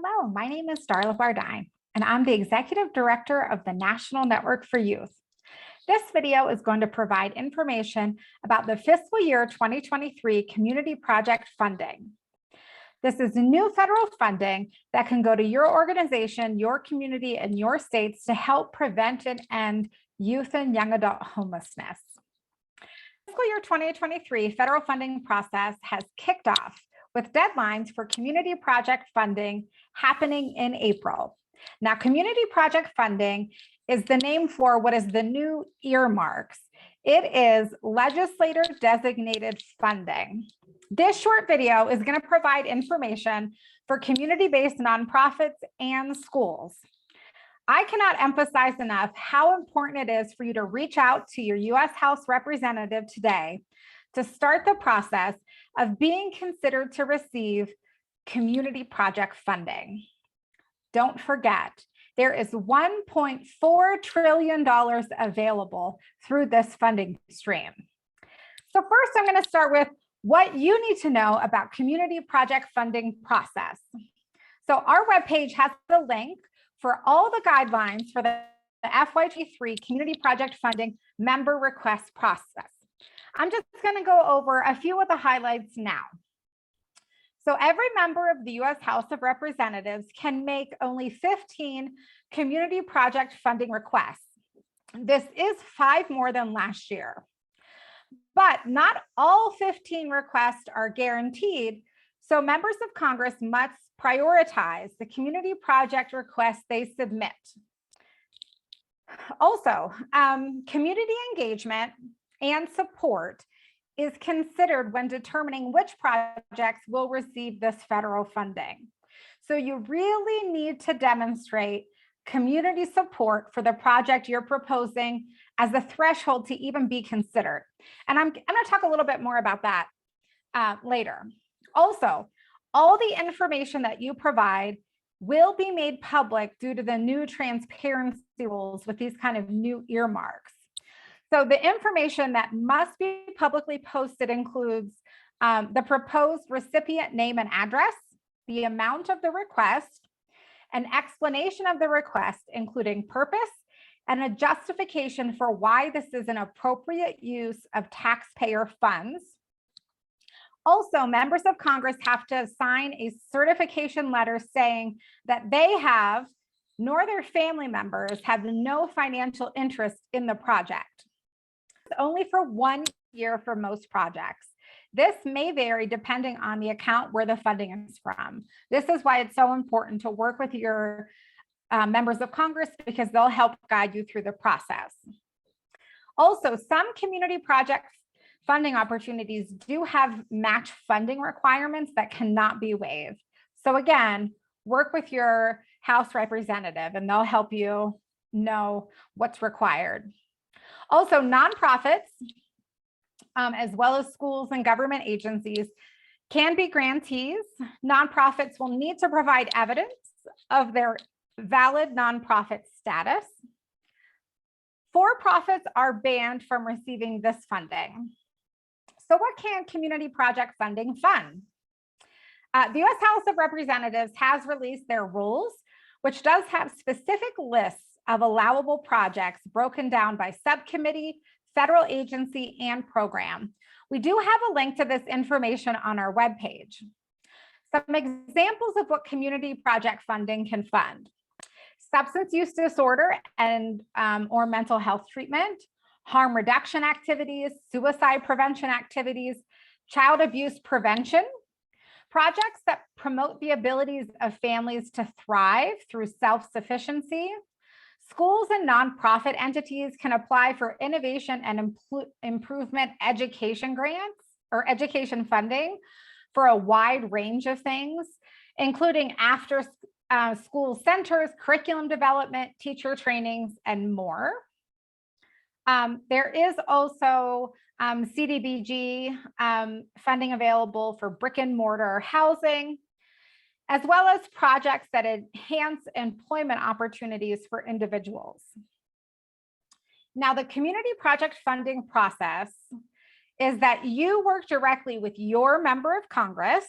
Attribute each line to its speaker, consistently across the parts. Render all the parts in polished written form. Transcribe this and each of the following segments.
Speaker 1: Hello, my name is Darla Bardine, and I'm the Executive Director of the National Network for Youth. This video is going to provide information about the fiscal year 2023 community project funding. This is new federal funding that can go to your organization, your community, and your states to help prevent and end youth and young adult homelessness. Fiscal year 2023 federal funding process has kicked off with deadlines for community project funding happening in April. Now, community project funding is the name for what is the new earmarks. It is legislator designated funding. This short video is going to provide information for community-based nonprofits and schools. I cannot emphasize enough how important it is for you to reach out to your U.S. House representative today to start the process of being considered to receive community project funding. Don't forget, there is $1.4 trillion available through this funding stream. So first, I'm going to start with what you need to know about community project funding process. So our webpage has the link for all the guidelines for the FY23 community project funding member request process. I'm just going to go over a few of the highlights now. So every member of the U.S. House of Representatives can make only 15 community project funding requests. This is 5 more than last year. But not all 15 requests are guaranteed, so members of Congress must prioritize the community project requests they submit. Also, community engagement and support is considered when determining which projects will receive this federal funding. So you really need to demonstrate community support for the project you're proposing as a threshold to even be considered. And I'm going to talk a little bit more about that later. Also, all the information that you provide will be made public due to the new transparency rules with these kind of new earmarks. So the information that must be publicly posted includes the proposed recipient name and address, the amount of the request, an explanation of the request, including purpose, and a justification for why this is an appropriate use of taxpayer funds. Also, members of Congress have to sign a certification letter saying that they have, nor their family members have no financial interest in the project. It's only for 1 year for most projects. This may vary depending on the account where the funding is from. This is why it's so important to work with your members of Congress, because they'll help guide you through the process. Also, some community project funding opportunities do have match funding requirements that cannot be waived. So again, work with your House representative and they'll help you know what's required. Also, nonprofits, as well as schools and government agencies, can be grantees. Nonprofits will need to provide evidence of their valid nonprofit status. For-profits are banned from receiving this funding. So what can community project funding fund? The U.S. House of Representatives has released their rules, which does have specific lists of allowable projects broken down by subcommittee, federal agency, and program. We do have a link to this information on our webpage. Some examples of what community project funding can fund: substance use disorder and or mental health treatment, harm reduction activities, suicide prevention activities, child abuse prevention, projects that promote the abilities of families to thrive through self-sufficiency. Schools and nonprofit entities can apply for innovation and improvement education grants or education funding for a wide range of things, including after school centers, curriculum development, teacher trainings, and more. There is also CDBG funding available for brick and mortar housing, as well as projects that enhance employment opportunities for individuals. Now, the community project funding process is that you work directly with your member of Congress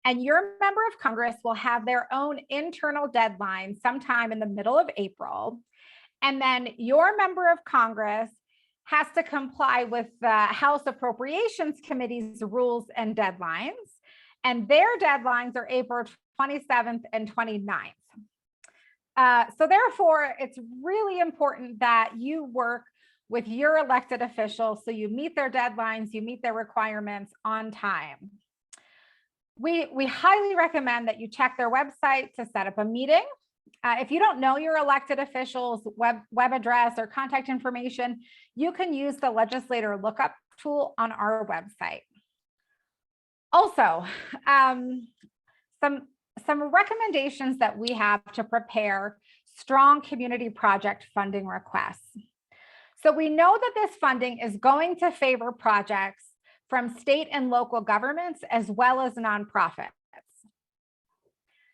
Speaker 1: And your member of Congress will have their own internal deadline sometime in the middle of April. And then your member of Congress has to comply with the House Appropriations Committee's rules and deadlines. And their deadlines are April 27th and 29th. So therefore, it's really important that you work with your elected officials so you meet their deadlines, you meet their requirements on time. We highly recommend that you check their website to set up a meeting. If you don't know your elected officials' web address or contact information, you can use the Legislature Lookup tool on our website. Also, some recommendations that we have to prepare strong community project funding requests. So we know that this funding is going to favor projects from state and local governments as well as nonprofits.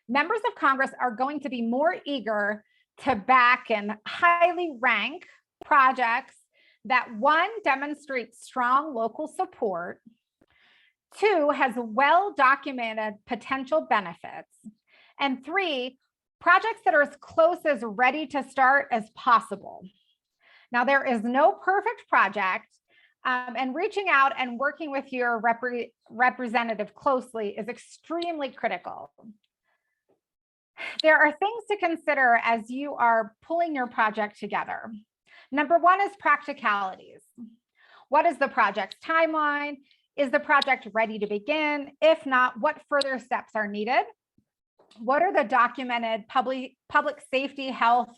Speaker 1: Members of Congress are going to be more eager to back and highly rank projects that, one, demonstrate strong local support, two, has well-documented potential benefits, and three, projects that are as close as ready to start as possible. Now, there is no perfect project, and reaching out and working with your representative closely is extremely critical. There are things to consider as you are pulling your project together. Number one is practicalities. What is the project's timeline? Is the project ready to begin? If not, what further steps are needed? What are the documented public safety, health,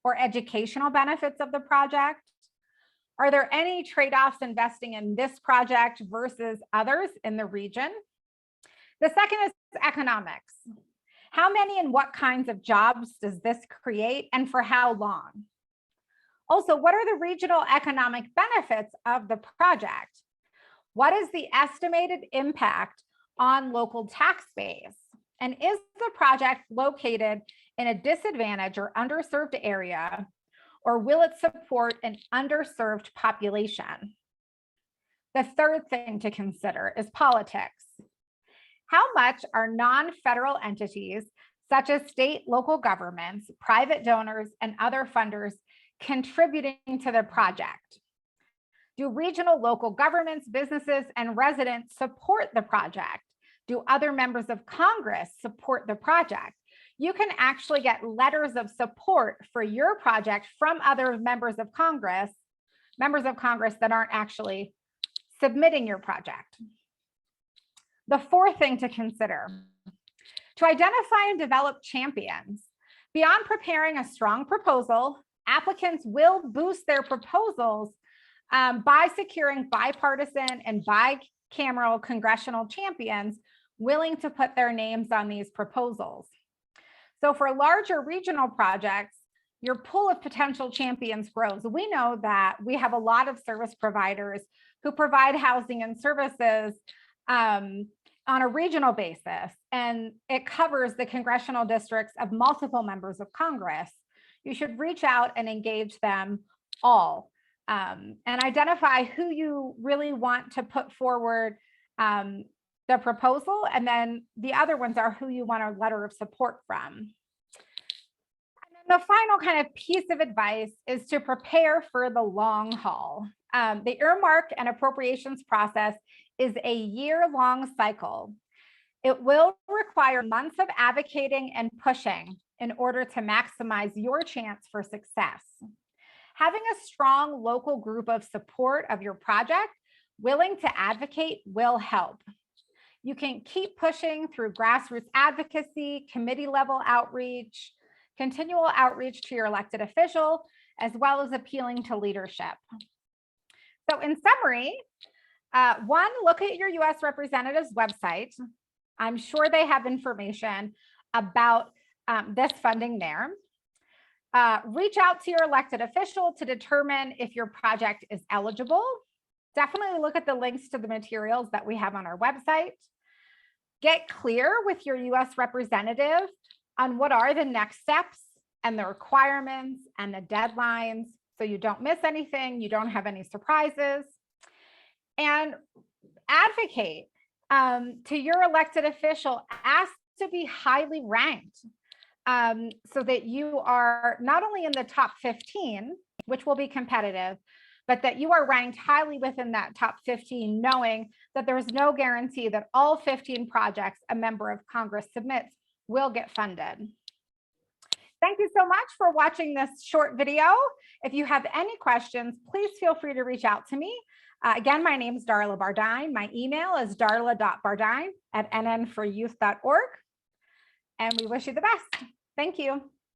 Speaker 1: or educational benefits of the project? Are there any trade-offs investing in this project versus others in the region? The second is economics. How many and what kinds of jobs does this create, and for how long? Also, what are the regional economic benefits of the project? What is the estimated impact on local tax base? And is the project located in a disadvantaged or underserved area, or will it support an underserved population? The third thing to consider is politics. How much are non-federal entities, such as state, local governments, private donors, and other funders contributing to the project? Do regional local governments, businesses, and residents support the project? Do other members of Congress support the project? You can actually get letters of support for your project from other members of Congress that aren't actually submitting your project. The fourth thing to consider, to identify and develop champions. Beyond preparing a strong proposal, applicants will boost their proposals by securing bipartisan and bicameral congressional champions willing to put their names on these proposals. So for larger regional projects, your pool of potential champions grows. We know that we have a lot of service providers who provide housing and services on a regional basis, and it covers the congressional districts of multiple members of Congress. You should reach out and engage them all and identify who you really want to put forward the proposal, and then the other ones are who you want a letter of support from. And then the final kind of piece of advice is to prepare for the long haul. The earmark and appropriations process is a year-long cycle. It will require months of advocating and pushing in order to maximize your chance for success. Having a strong local group of support of your project willing to advocate will help. You can keep pushing through grassroots advocacy, committee level outreach, continual outreach to your elected official, as well as appealing to leadership. So in summary, one, look at your U.S. representative's website. I'm sure they have information about this funding there. Reach out to your elected official to determine if your project is eligible. Definitely look at the links to the materials that we have on our website. Get clear with your U.S. representative on what are the next steps and the requirements and the deadlines, so you don't miss anything, you don't have any surprises. And advocate. to your elected official, ask to be highly ranked so that you are not only in the top 15, which will be competitive, but that you are ranked highly within that top 15, knowing that there's no guarantee that all 15 projects a member of Congress submits will get funded. Thank you so much for watching this short video. If you have any questions, please feel free to reach out to me. Again, my name is Darla Bardine. My email is darla.bardine@nnforyouth.org. And we wish you the best. Thank you.